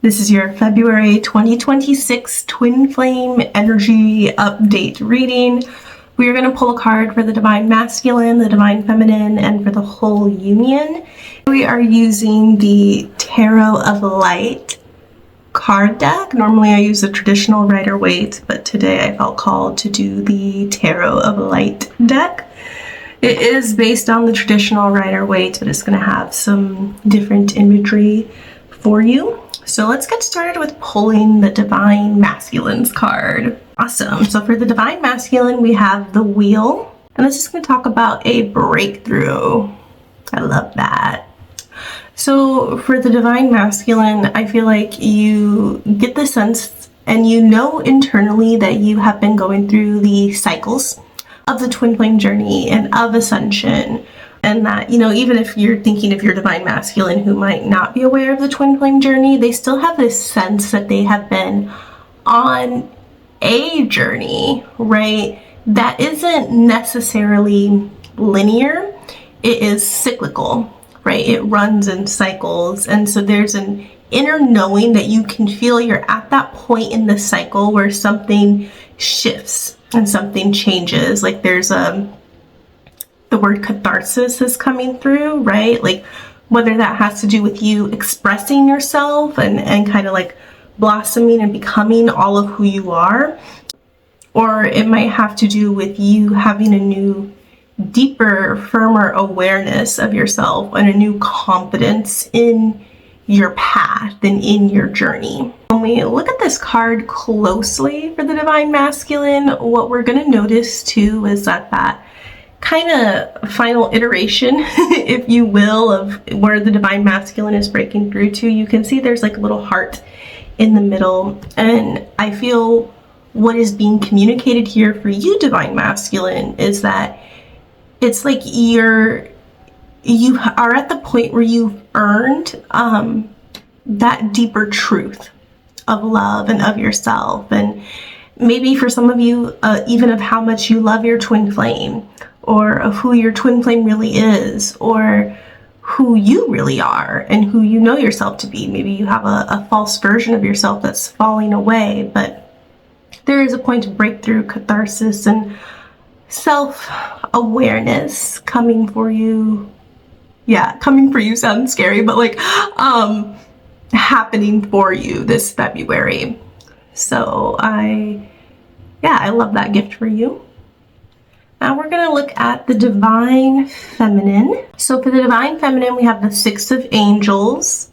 This is your February 2026 Twin Flame Energy Update reading. We are going to pull a card for the Divine Masculine, the Divine Feminine, and for the whole union. We are using the Tarot of Light card deck. Normally I use the traditional Rider-Waite, but today I felt called to do the Tarot of Light deck. It is based on the traditional Rider-Waite, but it's going to have some different imagery for you. So let's get started with pulling the Divine Masculine's card. Awesome. So for the Divine Masculine, we have the Wheel, and this is going to talk about a breakthrough. I love that. So for the Divine Masculine, I feel like you get the sense and you know internally that you have been going through the cycles of the twin flame journey and of ascension. And that, even if you're thinking of your Divine Masculine who might not be aware of the twin flame journey, they still have this sense that they have been on a journey, right? That isn't necessarily linear. It is cyclical, right? It runs in cycles. And so there's an inner knowing that you can feel you're at that point in the cycle where something shifts and something changes. Like there's the word catharsis is coming through, right? Like whether that has to do with you expressing yourself and kind of like blossoming and becoming all of who you are, or it might have to do with you having a new, deeper, firmer awareness of yourself and a new confidence in your path and in your journey. When we look at this card closely for the Divine Masculine, what we're going to notice too is that kind of final iteration, if you will, of where the Divine Masculine is breaking through to. You can see there's like a little heart in the middle, and I feel what is being communicated here for you, Divine Masculine, is that it's like you are at the point where you've earned that deeper truth of love and of yourself, and maybe for some of you even of how much you love your twin flame, or of who your twin flame really is, or who you really are and who you know yourself to be. Maybe you have a false version of yourself that's falling away, but there is a point of breakthrough, catharsis, and self-awareness coming for you. Yeah, coming for you sounds scary, but like happening for you this February. So I love that gift for you. Now we're going to look at the Divine Feminine. So for the Divine Feminine, we have the Six of Angels,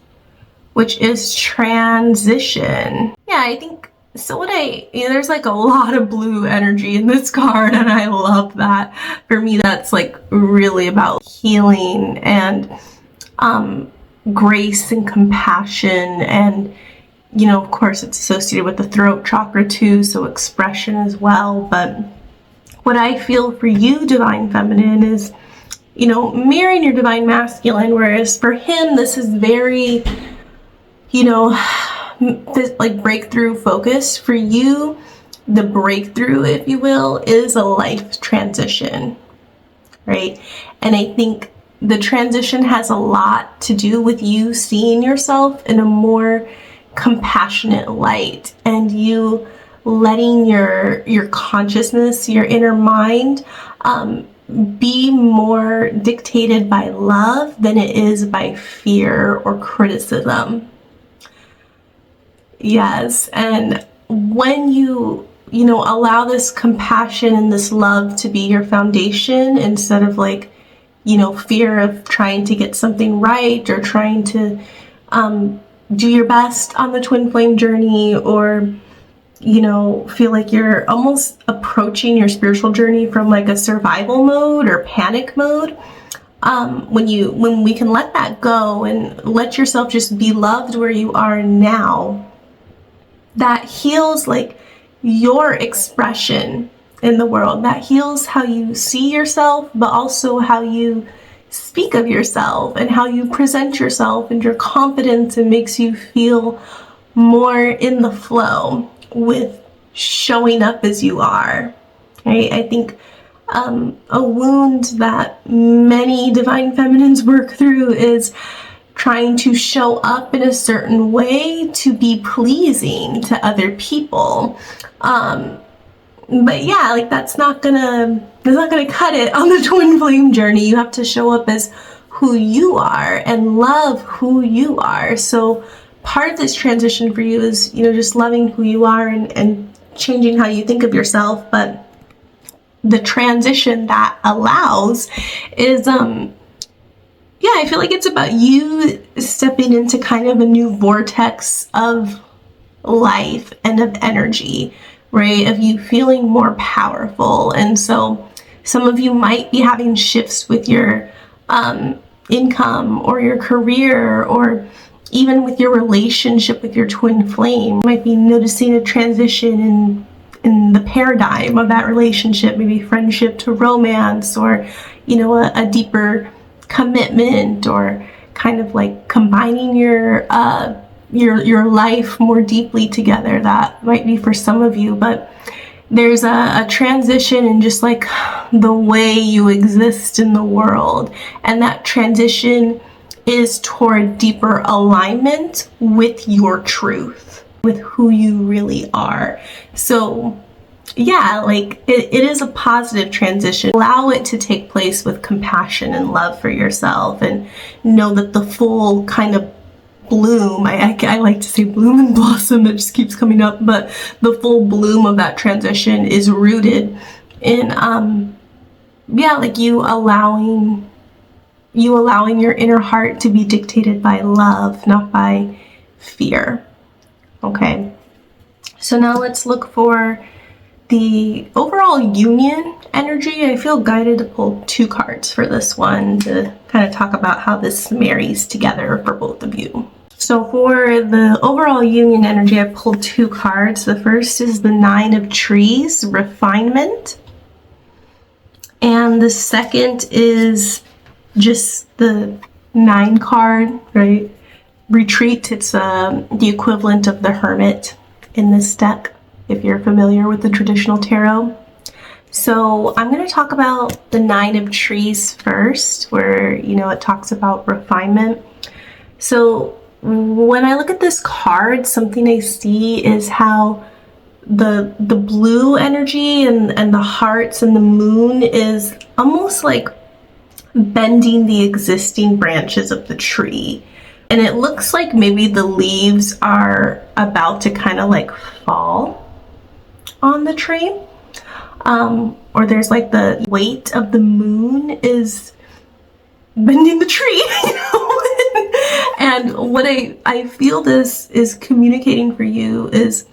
which is transition. Yeah, I think, so there's like a lot of blue energy in this card, and I love that. For me, that's like really about healing and grace and compassion, and of course it's associated with the throat chakra too, so expression as well. But what I feel for you, Divine Feminine, is, mirroring your Divine Masculine, whereas for him, this is very, this like breakthrough focus. For you, the breakthrough, if you will, is a life transition, right? And I think the transition has a lot to do with you seeing yourself in a more compassionate light, and you letting your consciousness, your inner mind, be more dictated by love than it is by fear or criticism. Yes, and when you allow this compassion and this love to be your foundation, instead of like, fear of trying to get something right or trying to do your best on the twin flame journey, or feel like you're almost approaching your spiritual journey from like a survival mode or panic mode. When we can let that go and let yourself just be loved where you are now, that heals like your expression in the world. That heals how you see yourself, but also how you speak of yourself and how you present yourself, and your confidence, and makes you feel more in the flow with showing up as you are, right? I think a wound that many Divine Feminines work through is trying to show up in a certain way to be pleasing to other people. But yeah, like that's not gonna cut it on the twin flame journey. You have to show up as who you are and love who you are. So part of this transition for you is, just loving who you are and changing how you think of yourself. But the transition that allows is, yeah, I feel like it's about you stepping into kind of a new vortex of life and of energy, right? Of you feeling more powerful. And so some of you might be having shifts with your income or your career, or even with your relationship with your twin flame. You might be noticing a transition in the paradigm of that relationship, maybe friendship to romance, or, a deeper commitment, or kind of like combining your life more deeply together. That might be for some of you, but there's a transition in just like the way you exist in the world, and that transition is toward deeper alignment with your truth, with who you really are. So yeah, like it is a positive transition. Allow it to take place with compassion and love for yourself, and know that the full kind of bloom, I like to say bloom and blossom, that just keeps coming up, but the full bloom of that transition is rooted in like you allowing your inner heart to be dictated by love, not by fear. Okay, so now let's look for the overall union energy. I feel guided to pull 2 cards for this one to kind of talk about how this marries together for both of you. So for the overall union energy, I pulled 2 cards. The first is the 9 of Trees, refinement. And the second is just the 9 card, right? Retreat. It's the equivalent of the Hermit in this deck, if you're familiar with the traditional tarot. So I'm going to talk about the 9 of Trees first, where, it talks about refinement. So when I look at this card, something I see is how the blue energy and the hearts and the moon is almost like bending the existing branches of the tree. And it looks like maybe the leaves are about to kind of like fall on the tree. Or there's like the weight of the moon is bending the tree, And what I feel this is communicating for you is,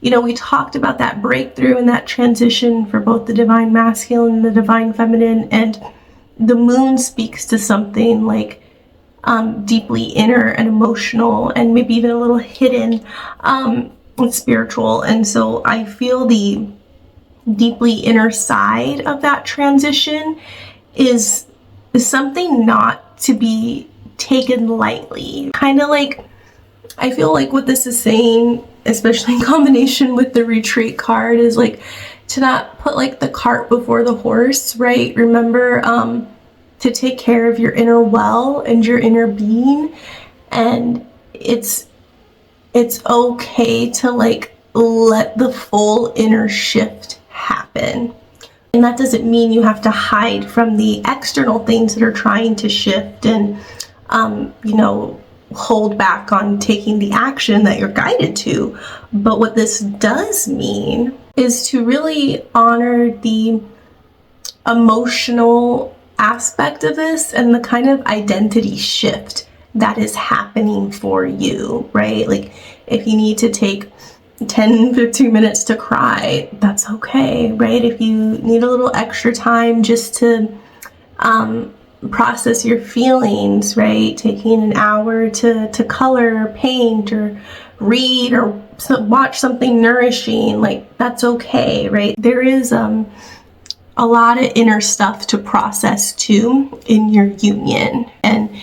we talked about that breakthrough and that transition for both the divine masculine and the divine feminine, and the moon speaks to something like deeply inner and emotional, and maybe even a little hidden and spiritual. And so I feel the deeply inner side of that transition is something not to be taken lightly. Kind of like, I feel like what this is saying, especially in combination with the retreat card, is like to not put like the cart before the horse, right? Remember to take care of your inner well and your inner being, and it's okay to like let the full inner shift happen. And that doesn't mean you have to hide from the external things that are trying to shift and hold back on taking the action that you're guided to. But what this does mean is to really honor the emotional aspect of this and the kind of identity shift that is happening for you, right? Like if you need to take 10-15 minutes to cry, that's okay, right? If you need a little extra time just to process your feelings, right? Taking an hour to color or paint or read or watch something nourishing, like that's okay, right? There is a lot of inner stuff to process too in your union, and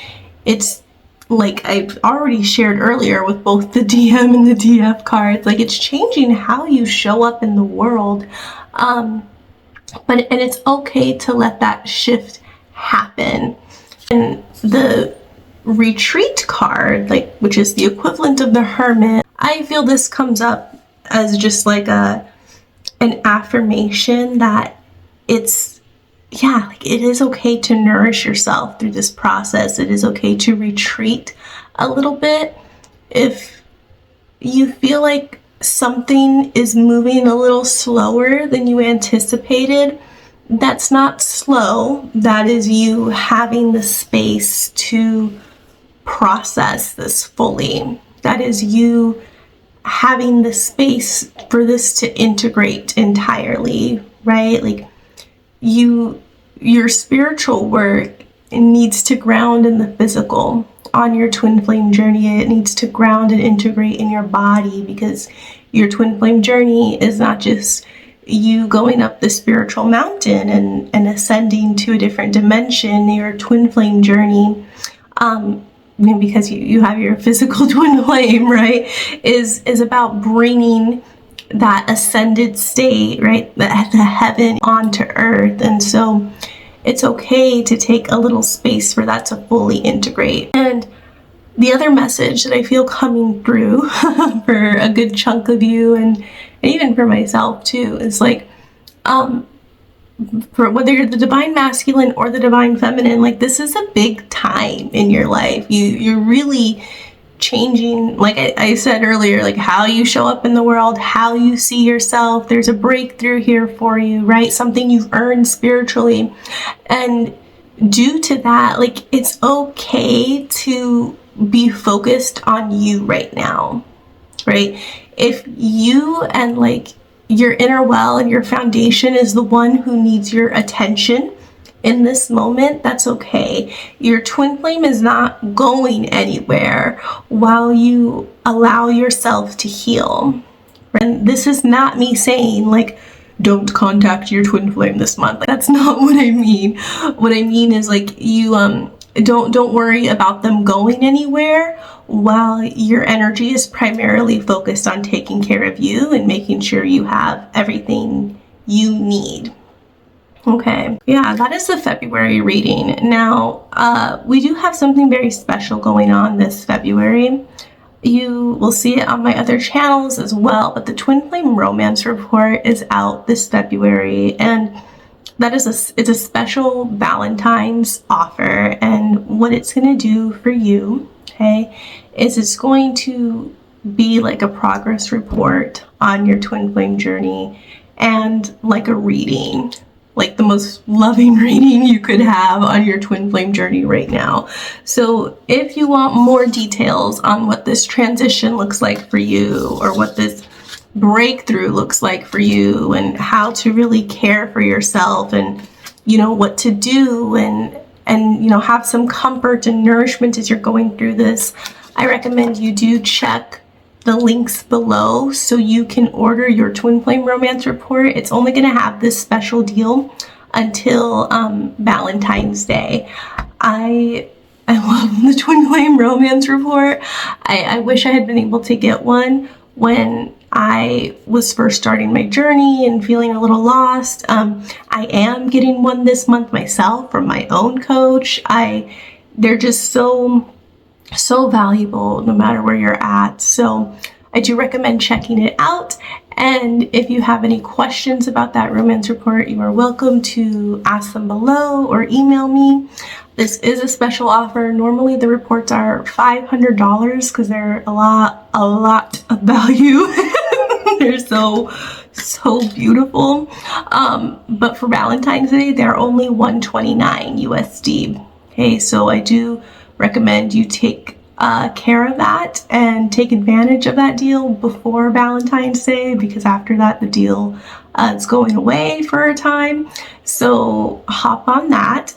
it's like I've already shared earlier with both the DM and the DF cards, like it's changing how you show up in the world, and it's okay to let that shift happen. And the retreat card, like, which is the equivalent of the Hermit, I feel this comes up as just like an affirmation that it's, yeah, like it is okay to nourish yourself through this process. It is okay to retreat a little bit. If you feel like something is moving a little slower than you anticipated, that's not slow. That is you having the space to process this fully. That is you having the space for this to integrate entirely, right? Like your spiritual work needs to ground in the physical. On your twin flame journey, it needs to ground and integrate in your body, because your twin flame journey is not just you going up the spiritual mountain and ascending to a different dimension. Your twin flame journey, because you have your physical twin flame, right, is about bringing that ascended state, right, the heaven onto earth. And so it's okay to take a little space for that to fully integrate. And the other message that I feel coming through for a good chunk of you, and even for myself too, is like, for whether you're the divine masculine or the divine feminine, like this is a big time in your life. You're really changing, like I said earlier, like how you show up in the world, how you see yourself. There's a breakthrough here for you, right? Something you've earned spiritually. And due to that, like it's okay to be focused on you right now, right? If you and like your inner well and your foundation is the one who needs your attention in this moment, that's okay. Your twin flame is not going anywhere while you allow yourself to heal. And this is not me saying like, don't contact your twin flame this month. Like, that's not what I mean. What I mean is like you don't worry about them going anywhere while your energy is primarily focused on taking care of you and making sure you have everything you need. Okay, yeah, that is the February reading. Now, we do have something very special going on this February. You will see it on my other channels as well, but the Twin Flame Romance Report is out this February, and that is it's a special Valentine's offer. And what it's going to do for you, okay, is it's going to be like a progress report on your twin flame journey, and like a reading, like the most loving reading you could have on your twin flame journey right now. So if you want more details on what this transition looks like for you, or what this breakthrough looks like for you, and how to really care for yourself, and you know what to do, and you know, have some comfort and nourishment as you're going through this, I recommend you do check the links below so you can order your Twin Flame Romance Report. It's only going to have this special deal until Valentine's Day. I love the Twin Flame Romance Report. I wish I had been able to get one when I was first starting my journey and feeling a little lost. I am getting one this month myself from my own coach. They're just so valuable no matter where you're at. So I do recommend checking it out. And if you have any questions about that romance report, you are welcome to ask them below or email me. This is a special offer. Normally the reports are $500 because they're a lot of value. They're so beautiful. But for Valentine's Day, they're only $129 USD. Okay, so I do recommend you take care of that and take advantage of that deal before Valentine's Day, because after that the deal is going away for a time. So hop on that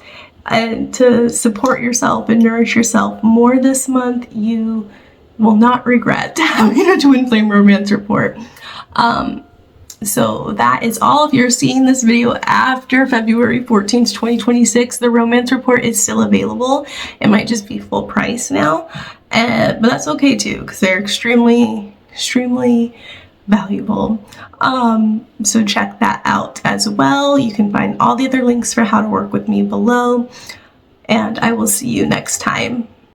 and to support yourself and nourish yourself more this month. You will not regret having a Twin Flame Romance Report. So that is all. If you're seeing this video after February 14th, 2026, the romance report is still available. It might just be full price now, but that's okay too, because they're extremely valuable. So check that out as well. You can find all the other links for how to work with me below, and I will see you next time.